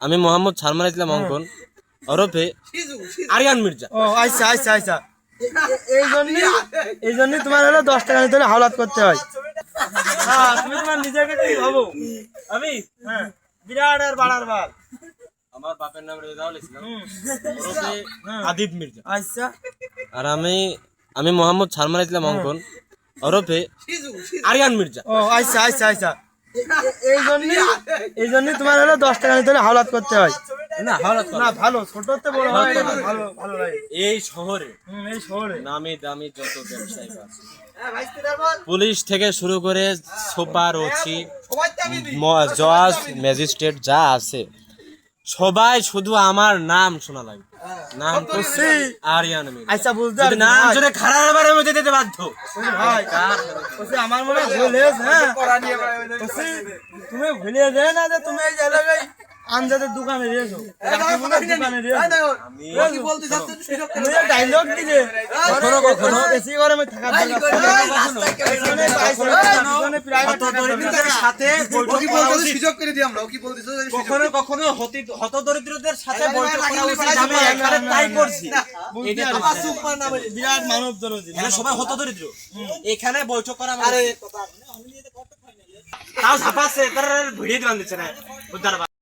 আমি মোহাম্মদ সালমান ইসলাম অঙ্কন ওরফে আরিয়ান মির্জা। ও আচ্ছা আচ্ছা আচ্ছা, এই জন্যই তোমার হলো 10 টাকা নিতে হলে হাওলাত করতে হয়। হ্যাঁ, তুমি তোমার নিজেকে কি ভাবো? আমি হ্যাঁ, বিরাট আর বাড়ার বাল। আমার বাপের নাম রেজাউল ইসলাম ওরফে আদিব মির্জা। আচ্ছা, আর আমি মোহাম্মদ সালমান ইসলাম অঙ্কন ওরফে আরিয়ান মির্জা। ও আচ্ছা আচ্ছা আচ্ছা, এই জন্যই তোমার হলো 10 টাকা নিতে হলে হাওলাত করতে হয়। না হাওলাত না, ভালো ছোটতে বড় হয়, ভালো ভালো লাগে। এই শহরে এই শহরে নামি দামি যত ব্যবসায়ী আছে, পুলিশ থেকে শুরু করে সুপার ওসি জজ ম্যাজিস্ট্রেট যা আছে সবাই শুধু আমার নাম শোনা লাগে। নাম করছি আরিয়ান মির্জা। আচ্ছা, বুঝতে যদি নাম শুনে খারাপ মধ্যে দিতে বাধ্য ভাই। আমার মনে ভুলেছ, হ্যাঁ তুমি ভুলে যায় না যে তুমি এই এলাকায় আনজাদের দোকানে রয়েছো, দোকানে ডায়লগ দিলে কখনো বেশি গরমে থাকার কখনো কখনো হতদরিদ্রদের সাথে বৈঠক করা উচিত। আমি একবারে তাই করছি। বিরাট মানব জনতা, এখানে সবাই হতদরিদ্র, এখানে বৈঠক করা তাও ছাপাচ্ছে, তার ভিডিও দিতে না।